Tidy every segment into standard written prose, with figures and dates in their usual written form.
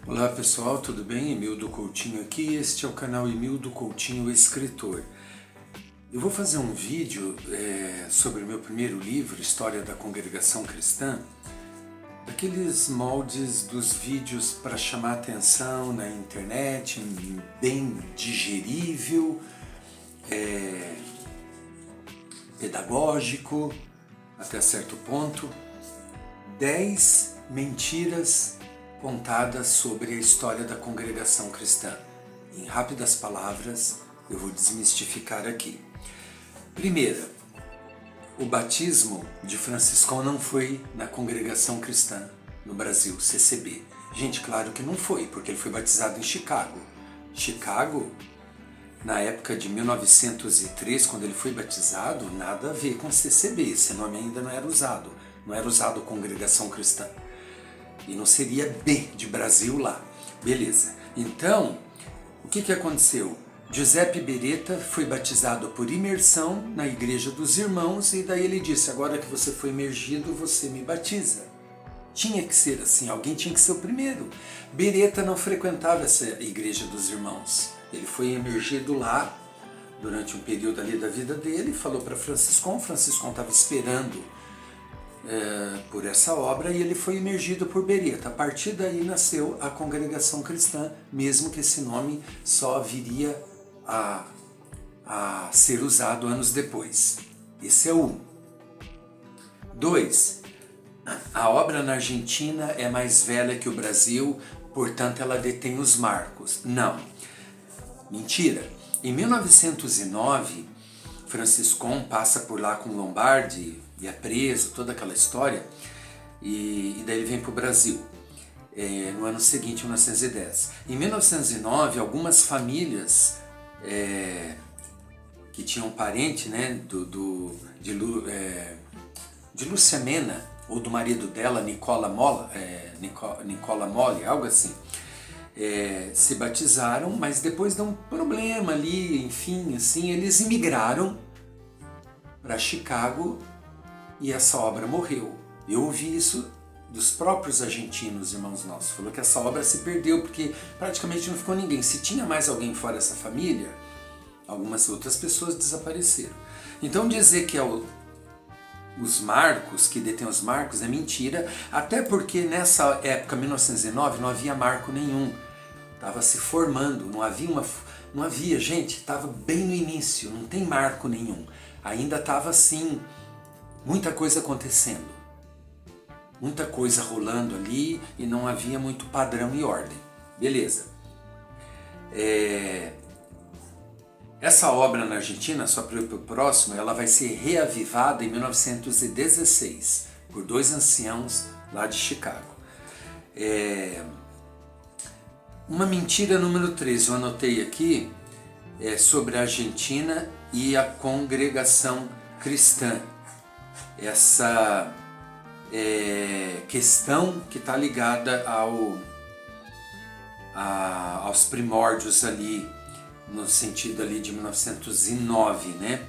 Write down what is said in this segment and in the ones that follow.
Olá pessoal, tudo bem? Emildo Coutinho aqui, este é o canal Emildo Coutinho Escritor. Eu vou fazer um vídeo sobre o meu primeiro livro, História da Congregação Cristã, daqueles moldes dos vídeos para chamar atenção na internet, bem digerível, pedagógico, até certo ponto. 10 mentiras contadas sobre a história da congregação cristã. Em rápidas palavras, eu vou desmistificar aqui. Primeira, o batismo de Franciscão não foi na congregação cristã no Brasil, CCB. Gente, claro que não foi, porque ele foi batizado em Chicago. Chicago, na época de 1903, quando ele foi batizado, nada a ver com CCB, esse nome ainda não era usado congregação cristã. E não seria B de Brasil lá. Beleza. Então, o que aconteceu? Giuseppe Beretta foi batizado por imersão na Igreja dos Irmãos e daí ele disse, agora que você foi imergido, você me batiza. Tinha que ser assim, alguém tinha que ser o primeiro. Beretta não frequentava essa Igreja dos Irmãos. Ele foi imergido lá durante um período ali da vida dele, falou para Franciscão estava esperando por essa obra e ele foi imergido por Beretta. A partir daí nasceu a Congregação Cristã, mesmo que esse nome só viria a ser usado anos depois. Esse é um. 2. A obra na Argentina é mais velha que o Brasil, portanto ela detém os marcos. Não. Mentira. Em 1909, Franciscão passa por lá com Lombardi e é preso, toda aquela história, e daí ele vem para o Brasil, no ano seguinte, 1910. Em 1909, algumas famílias que tinham parente, né, de Lúcia Mena, ou do marido dela, Nicola Mole, algo assim, se batizaram, mas depois de um problema ali, enfim, assim, eles imigraram para Chicago e essa obra morreu. Eu ouvi isso dos próprios argentinos, irmãos nossos. Falou que essa obra se perdeu porque praticamente não ficou ninguém. Se tinha mais alguém fora essa família, algumas outras pessoas desapareceram. Então dizer que os marcos, que detém os marcos, é mentira, até porque nessa época, 1909, não havia marco nenhum. Estava se formando, não havia, gente, estava bem no início, não tem marco nenhum. Ainda estava assim, muita coisa acontecendo, muita coisa rolando ali e não havia muito padrão e ordem. Beleza. Essa obra na Argentina, só para ir para o próximo, ela vai ser reavivada em 1916 por 2 anciãos lá de Chicago. Uma mentira número 3, eu anotei aqui, sobre a Argentina e a congregação cristã. Essa questão que está ligada aos primórdios ali, no sentido ali de 1909, né?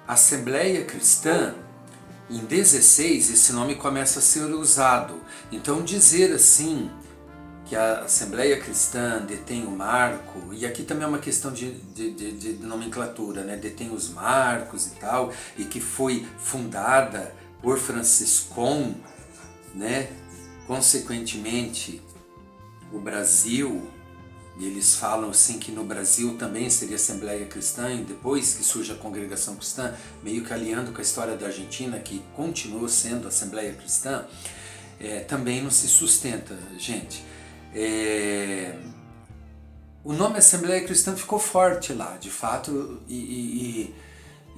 Assembleia Cristã, em 16, esse nome começa a ser usado. Então dizer assim, que a Assembleia Cristã detém o marco, e aqui também é uma questão de nomenclatura, né? Detém os marcos e tal, e que foi fundada por Franciscão, né? Consequentemente, o Brasil, e eles falam assim que no Brasil também seria Assembleia Cristã, e depois que surge a Congregação Cristã, meio que aliando com a história da Argentina, que continuou sendo Assembleia Cristã, também não se sustenta, gente. O nome Assembleia Cristã ficou forte lá, de fato, e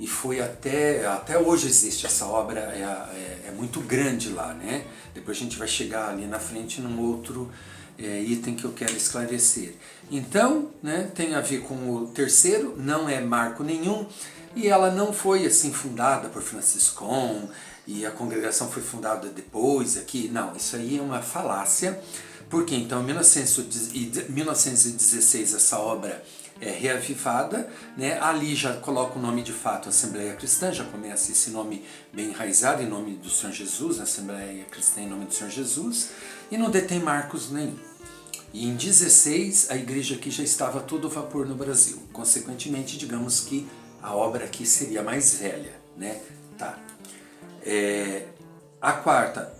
foi até hoje existe essa obra, é muito grande lá, né? Depois a gente vai chegar ali na frente num outro item que eu quero esclarecer. Então, né, tem a ver com o terceiro, não é marco nenhum, e ela não foi assim fundada por Franciscão, e a congregação foi fundada depois aqui. Não, isso aí é uma falácia, porque então em 1916 essa obra reavivada, né? Ali já coloca o nome de fato Assembleia Cristã, já começa esse nome bem enraizado em nome do Senhor Jesus, Assembleia Cristã em nome do Senhor Jesus, e não detém marcos nenhum. E em 16 a igreja aqui já estava a todo vapor no Brasil. Consequentemente, digamos que a obra aqui seria mais velha, né? Tá. A quarta,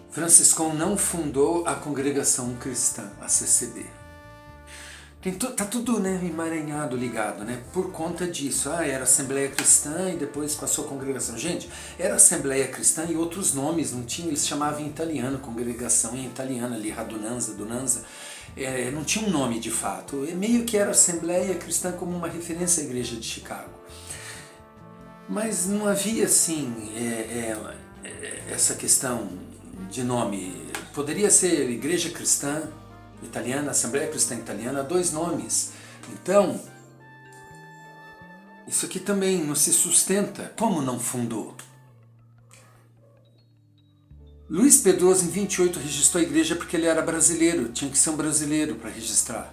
Franciscão não fundou a Congregação Cristã, a CCB. Tá tudo, né, emaranhado, ligado, né? Por conta disso. Era Assembleia Cristã e depois passou a Congregação. Gente, era Assembleia Cristã e outros nomes, não tinha, eles chamavam em italiano, congregação em italiano ali, Radunanza, Dunanza. Não tinha um nome de fato. Meio que era Assembleia Cristã como uma referência à Igreja de Chicago. Mas não havia, assim, essa questão de nome. Poderia ser Igreja Cristã Italiana, Assembleia Cristã Italiana, 2 nomes. Então, isso aqui também não se sustenta. Como não fundou? Luiz Pedroso, em 28, registrou a igreja porque ele era brasileiro, tinha que ser um brasileiro para registrar.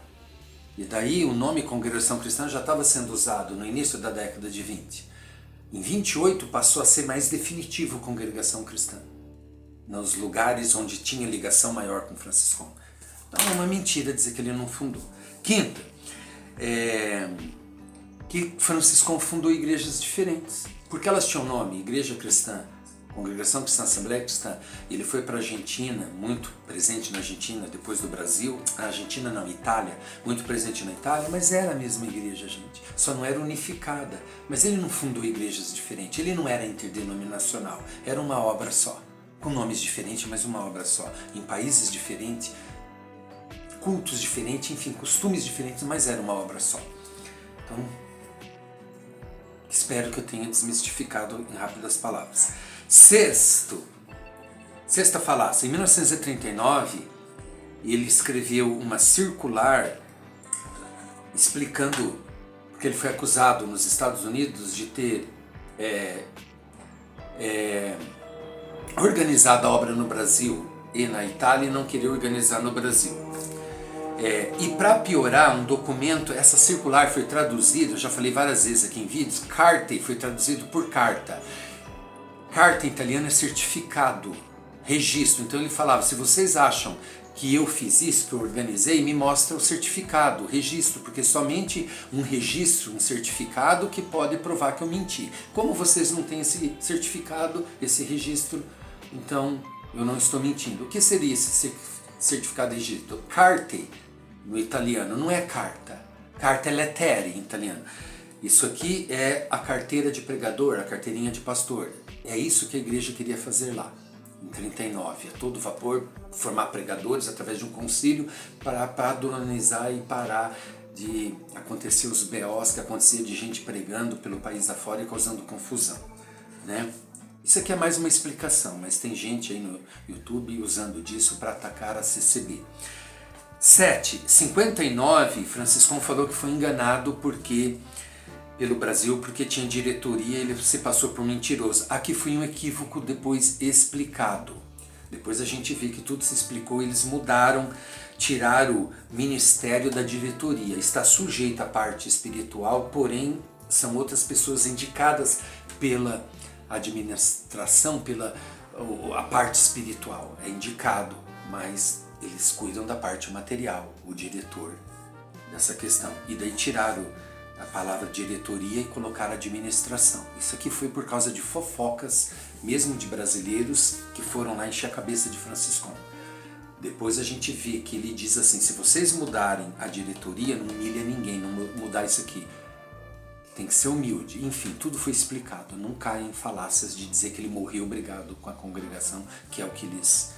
E daí o nome Congregação Cristã já estava sendo usado no início da década de 20. Em 28 passou a ser mais definitivo Congregação Cristã, nos lugares onde tinha ligação maior com Franciscão. Então é uma mentira dizer que ele não fundou. Quinta, que Franciscão fundou igrejas diferentes, porque elas tinham nome, Igreja Cristã, Congregação Cristã, Assembleia Cristã. Ele foi para a Argentina, muito presente na Argentina, depois do Brasil. A Argentina não, Itália, muito presente na Itália, mas era a mesma igreja, gente. Só não era unificada. Mas ele não fundou igrejas diferentes, ele não era interdenominacional, era uma obra só. Com nomes diferentes, mas uma obra só. Em países diferentes, cultos diferentes, enfim, costumes diferentes, mas era uma obra só. Então, espero que eu tenha desmistificado em rápidas palavras. Sexta falácia. Em 1939, ele escreveu uma circular explicando, porque ele foi acusado nos Estados Unidos de ter organizado a obra no Brasil e na Itália e não querer organizar no Brasil. E para piorar, um documento, essa circular foi traduzida, eu já falei várias vezes aqui em vídeos, carte foi traduzido por carta. Carta em italiano é certificado, registro. Então ele falava, se vocês acham que eu fiz isso, que eu organizei, me mostra o certificado, o registro, porque somente um registro, um certificado que pode provar que eu menti. Como vocês não têm esse certificado, esse registro, então eu não estou mentindo. O que seria esse certificado de registro? Carte, no italiano, não é carta. Carta é lettere em italiano. Isso aqui é a carteira de pregador, a carteirinha de pastor. É isso que a igreja queria fazer lá, em 39. A todo vapor, formar pregadores através de um concílio para padronizar e parar de acontecer os BOs que acontecia de gente pregando pelo país afora e causando confusão, né? Isso aqui é mais uma explicação, mas tem gente aí no YouTube usando disso para atacar a CCB. 59, Franciscão falou que foi enganado pelo Brasil porque tinha diretoria e ele se passou por mentiroso. Aqui foi um equívoco depois explicado. Depois a gente vê que tudo se explicou, eles mudaram, tiraram o ministério da diretoria. Está sujeito à parte espiritual, porém são outras pessoas indicadas pela administração, a parte espiritual. É indicado, mas eles cuidam da parte material, o diretor dessa questão. E daí tiraram a palavra diretoria e colocaram administração. Isso aqui foi por causa de fofocas, mesmo de brasileiros, que foram lá encher a cabeça de Franciscão. Depois a gente vê que ele diz assim, se vocês mudarem a diretoria, não humilha ninguém, não mudar isso aqui. Tem que ser humilde. Enfim, tudo foi explicado. Não caem em falácias de dizer que ele morreu brigado com a congregação, que é o que eles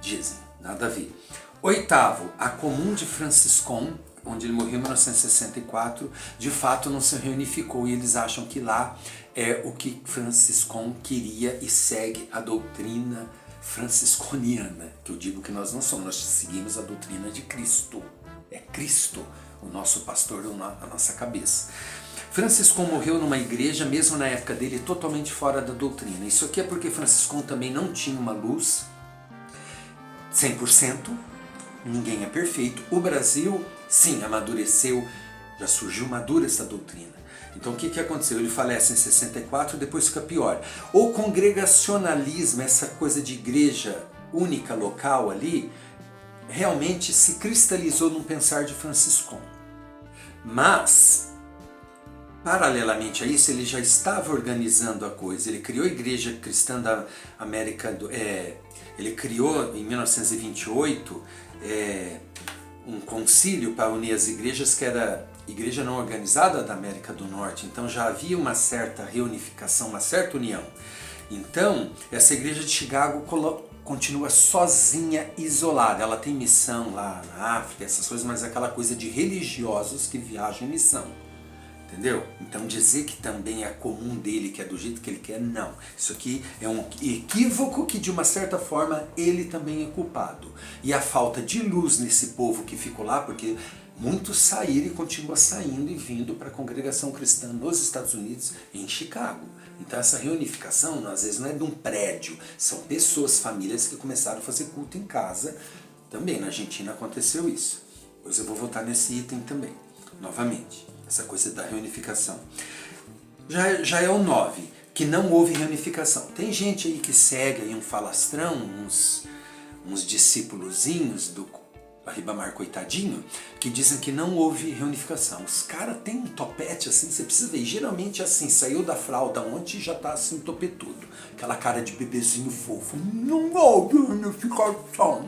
dizem. Nada a ver. 8º, a Comum de Franciscão, onde ele morreu em 1964, de fato não se reunificou e eles acham que lá é o que Franciscão queria e segue a doutrina francisconiana, que eu digo que nós não somos, nós seguimos a doutrina de Cristo. É Cristo o nosso pastor, a nossa cabeça. Franciscão morreu numa igreja, mesmo na época dele, totalmente fora da doutrina. Isso aqui é porque Franciscão também não tinha uma luz 100%, ninguém é perfeito. O Brasil sim, amadureceu, já surgiu madura essa doutrina. Então o que aconteceu? Ele falece em 64, depois fica pior. O congregacionalismo, essa coisa de igreja única local ali, realmente se cristalizou num pensar de Franciscão. Mas, paralelamente a isso, ele já estava organizando a coisa. Ele criou a Igreja Cristã da América do... ele criou, em 1928, um concílio para unir as igrejas, que era a Igreja Não Organizada da América do Norte. Então já havia uma certa reunificação, uma certa união. Então, essa Igreja de Chicago continua sozinha, isolada. Ela tem missão lá na África, essas coisas, mas é aquela coisa de religiosos que viajam em missão. Entendeu? Então dizer que também é comum dele, que é do jeito que ele quer, não. Isso aqui é um equívoco que de uma certa forma ele também é culpado. E a falta de luz nesse povo que ficou lá, porque muitos saíram e continuam saindo e vindo para a congregação cristã nos Estados Unidos, em Chicago. Então essa reunificação às vezes não é de um prédio, são pessoas, famílias que começaram a fazer culto em casa. Também na Argentina aconteceu isso. Pois eu vou voltar nesse item também, novamente. Essa coisa da reunificação. Já é o 9, que não houve reunificação. Tem gente aí que segue aí um falastrão, uns discípulozinhos do Ribamar coitadinho, que dizem que não houve reunificação. Os caras têm um topete assim, você precisa ver. Geralmente assim, saiu da fralda ontem e já tá assim topetudo. Aquela cara de bebezinho fofo. Não houve reunificação.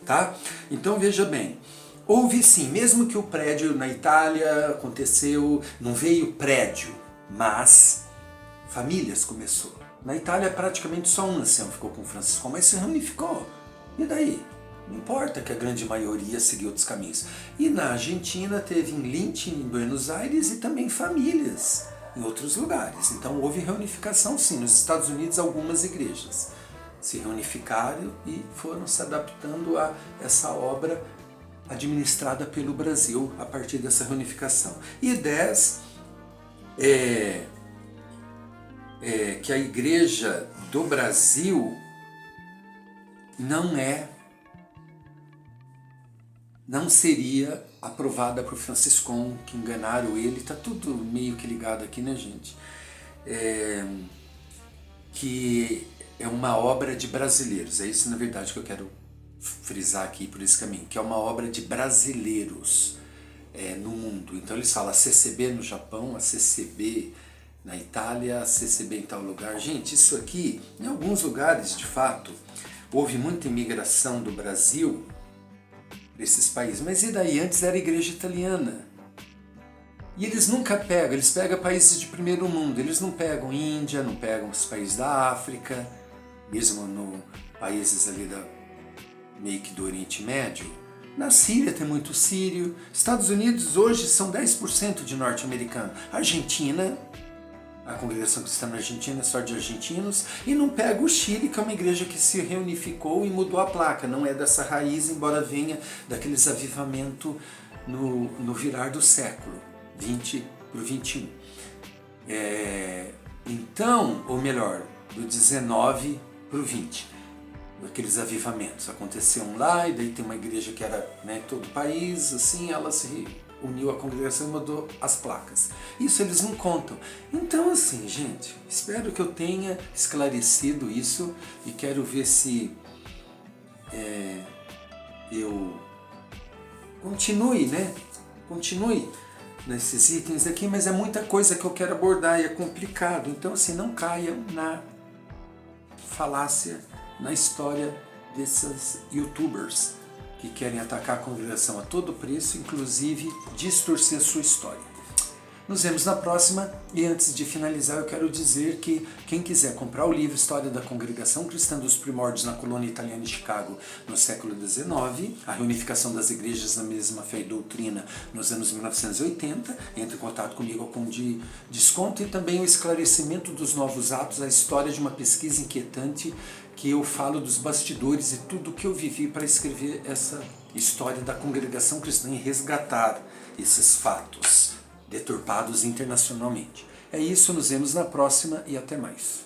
Tá? Então veja bem. Houve sim, mesmo que o prédio na Itália aconteceu, não veio prédio, mas famílias começou. Na Itália praticamente só um ancião ficou com Francisco, mas se reunificou. E daí? Não importa que a grande maioria seguiu outros caminhos. E na Argentina teve em Lynch, em Buenos Aires, e também famílias em outros lugares. Então houve reunificação sim, nos Estados Unidos algumas igrejas se reunificaram e foram se adaptando a essa obra administrada pelo Brasil a partir dessa reunificação. E 10 que a Igreja do Brasil não seria aprovada por Franciscão, que enganaram ele. Tá tudo meio que ligado aqui, né, gente? Que é uma obra de brasileiros. É isso, na verdade, que eu quero frisar aqui por esse caminho, que é uma obra de brasileiros no mundo. Então eles falam a CCB no Japão, a CCB na Itália, a CCB em tal lugar. Gente, isso aqui, em alguns lugares, de fato, houve muita imigração do Brasil para esses países. Mas e daí? Antes era a igreja italiana. E eles nunca pegam, eles pegam países de primeiro mundo, eles não pegam Índia, não pegam os países da África, mesmo no países ali meio que do Oriente Médio. Na Síria tem muito sírio. Estados Unidos hoje são 10% de norte-americano. Argentina, a congregação cristã na Argentina é só de argentinos. E não pega o Chile, que é uma igreja que se reunificou e mudou a placa. Não é dessa raiz, embora venha daqueles avivamentos no virar do século 20 para o 21. Então, ou melhor, do 19 para o 20. Aqueles avivamentos aconteceram lá, e daí tem uma igreja que era em todo o país, assim, ela se uniu à congregação e mudou as placas. Isso eles não contam. Então, assim, gente, espero que eu tenha esclarecido isso e quero ver se eu continue nesses itens aqui, mas é muita coisa que eu quero abordar e é complicado. Então, assim, não caiam na falácia, na história desses youtubers que querem atacar a congregação a todo preço, inclusive distorcer a sua história. Nos vemos na próxima, e antes de finalizar eu quero dizer que quem quiser comprar o livro História da Congregação Cristã dos Primórdios na Colônia Italiana de Chicago no século XIX, a reunificação das igrejas na mesma fé e doutrina nos anos 1980, entre em contato comigo com desconto, e também o esclarecimento dos novos atos, a história de uma pesquisa inquietante que eu falo dos bastidores e tudo que eu vivi para escrever essa história da congregação cristã e resgatar esses fatos deturpados internacionalmente. É isso, nos vemos na próxima e até mais.